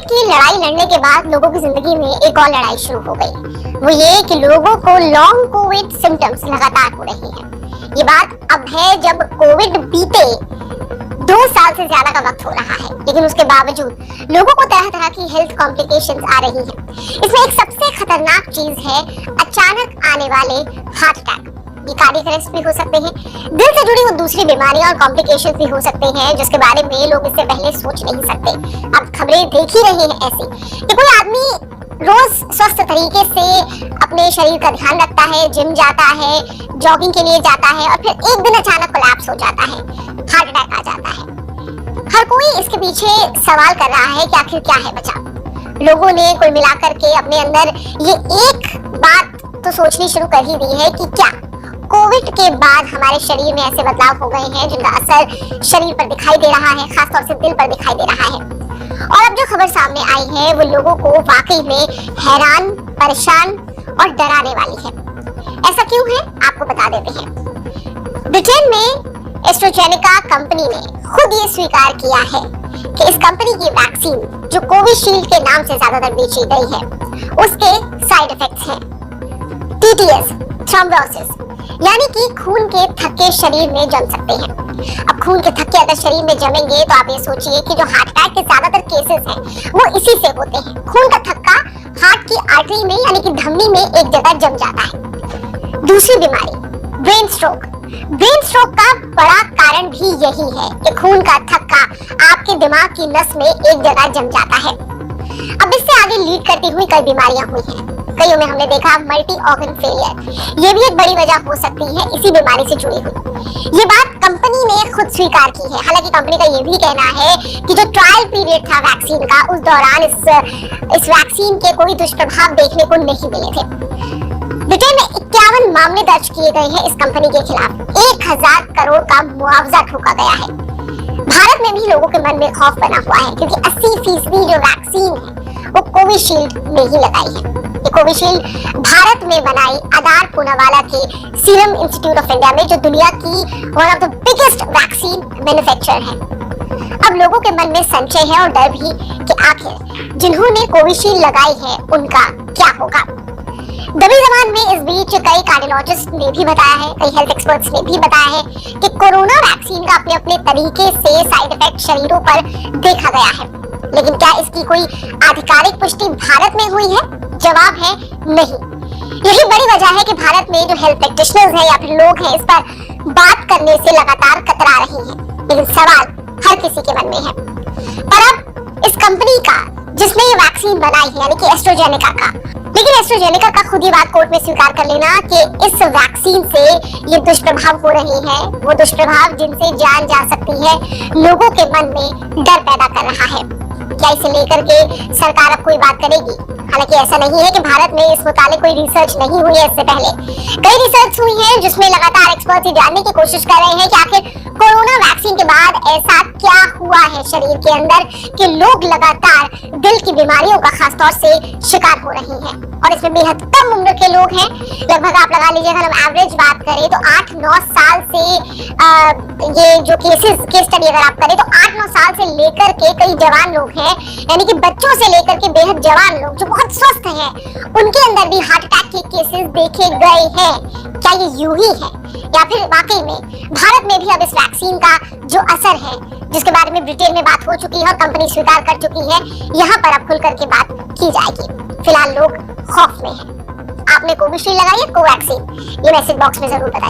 की लड़ाई लड़ने के बाद लोगों की जिंदगी में एक और लड़ाई शुरू हो गई। वो ये कि लोगों को लॉन्ग कोविड सिम्टम्स लगातार हो रही हैं। ये बात अब है जब कोविड बीते 2 साल से ज्यादा का वक्त हो रहा है, लेकिन उसके बावजूद लोगों को तरह तरह की हेल्थ कॉम्प्लिकेशंस आ रही हैं। इसमें एक सबसे खतरनाक चीज है अचानक आने वाले हार्ट अटैक। ये कार्डियक अरेस्ट भी हो सकते हैं, दिल से जुड़ी हुई दूसरी बीमारियां और कॉम्प्लिकेशंस भी हो सकते हैं, जिसके बारे में लोग इससे पहले सोच नहीं सकते। अब खबरें देख ही रहे हैं ऐसी कि कोई आदमी रोज स्वस्थ तरीके से अपने शरीर का ध्यान रखता है, जिम जाता है, जॉगिंग के लिए जाता है, और फिर एक दिन अचानक कोलैप्स हो जाता है, हार्ट अटैक आ जाता है। हर कोई इसके पीछे सवाल कर रहा है कि आखिर क्या है वजह। लोगों ने कुल मिलाकर के अपने अंदर ये एक बात तो सोचनी शुरू कर ही दी है कि क्या कोविड के बाद हमारे शरीर में ऐसे बदलाव हो गए हैं जिनका असर शरीर पर दिखाई दे रहा है, खासतौर से दिल पर दिखाई दे रहा है। और अब जो खबर सामने आई है वो लोगों को वाकई में हैरान, परेशान और डराने वाली है। ऐसा क्यों है आपको बता देते हैं। ब्रिटेन में एस्ट्राजेनेका कंपनी ने खुद ये स्वीकार किया है कि इस कंपनी की वैक्सीन जो कोविशील्ड के नाम से ज्यादातर बेची गई है उसके साइड इफेक्ट्स हैं टीटीएस, थ्रोम्बोसिस, यानी कि खून के थक्के शरीर में जम सकते हैं। अब खून के थक्के अगर शरीर में जमेंगे तो आप ये सोचिए कि जो हार्ट अटैक के ज्यादातर केसेस हैं वो इसी से होते हैं। खून का थक्का हार्ट की आर्टरी में यानी कि धमनी में एक जगह जम जाता है। दूसरी बीमारी ब्रेन स्ट्रोक। ब्रेन स्ट्रोक का बड़ा कारण भी यही है कि खून का थक्का आपके दिमाग की नस में एक जगह जम जाता है। अब इससे आगे लीड करती हुई कई बीमारियां हुई हैं। कईयों में हमने देखा मल्टी ऑर्गन फेलियर, ये भी एक बड़ी वजह हो सकती है इसी बीमारी से जुड़ी हुई। ये बात कंपनी ने खुद स्वीकार की है। हालांकि कंपनी का ये भी कहना है कि जो ट्रायल पीरियड था वैक्सीन का, उस दौरान इस वैक्सीन के कोई दुष्प्रभाव देखने को नहीं मिले थे। ब्रिटेन में 51 मामले दर्ज किए गए हैं इस कंपनी के खिलाफ। 1000 करोड़ का मुआवजा ठोका गया है। भारत में भी लोगों के मन में खौफ बना हुआ है क्योंकि 80% जो वैक्सीन है वो कोविशील्ड में ही लगाई है। ये कोविशील्ड भारत में बनाई आधार पूनावाला के सीरम इंस्टीट्यूट ऑफ इंडिया में, जो दुनिया की one of the biggest vaccine manufacturer है। अब लोगों के मन में संशय है और डर भी कि आखिर जिन्होंने कोविशील्ड लगाई है उनका क्या होगा। दबी जबान में इस बीच कई कार्डियोलॉजिस्ट ने भी बताया है, कई हेल्थ एक्सपर्ट्स ने भी बताया है कि कोरोना वैक्सीन का अपने अपने तरीके से साइड इफेक्ट शरीरों पर देखा गया है, लेकिन क्या इसकी कोई आधिकारिक पुष्टि भारत में हुई है? जवाब है नहीं। यही बड़ी वजह है कि भारत में जो हेल्थ प्रैक्टिशनर्स हैं या फिर लोग हैं इस पर बात करने से लगातार कतरा रही हैं। लेकिन सवाल हर किसी के मन में है। पर अब इस कंपनी का जिसने ये वैक्सीन बनाई है यानी कि एस्ट्राजेनेका का, लेकिन एस्ट्राजेनेका का खुद ही बात कोर्ट में स्वीकार कर लेना कि इस वैक्सीन से ये दुष्प्रभाव हो रहे हैं, वो दुष्प्रभाव जिनसे जान जा सकती है, लोगों के मन में डर पैदा कर रहा है। क्या इसे लेकर के सरकार अब कोई बात करेगी? हालांकि ऐसा नहीं है कि भारत में इस मुताबिक कोई रिसर्च नहीं हुई है। इससे पहले कई रिसर्च हुई है जिसमें लगातार एक्सपर्ट ये जानने की कोशिश कर रहे हैं कि आखिर कोरोना वैक्सीन के बाद ऐसा क्या हुआ है शरीर के अंदर कि लोग लगातार दिल की बीमारियों का खासतौर से शिकार हो रहे हैं। और इसमें बेहद कम उम्र के लोग हैं। लगभग आप लगा लीजिए, अगर हम एवरेज बात करें तो 8-9 साल से ये जो केस स्टडी अगर आप करें तो 8-9 साल से लेकर के कई जवान लोग हैं, यानी कि बच्चों से लेकर के बेहद जवान लोग जो बहुत स्वस्थ हैं, उनके अंदर भी हार्ट अटैक के केसेस देखे गए हैं। क्या ये यूं ही है या फिर वाकई में भारत में भी अब इस वैक्सीन का जो असर है, जिसके बारे में ब्रिटेन में बात हो चुकी है और कंपनी स्वीकार कर चुकी है, यहाँ पर अब खुल करके बात की जाएगी। फिलहाल लोग खौफ में हैं। आपने कोविशील्ड लगाई है, कोवैक्सीन? ये मैसेज बॉक्स में जरूर बताइए।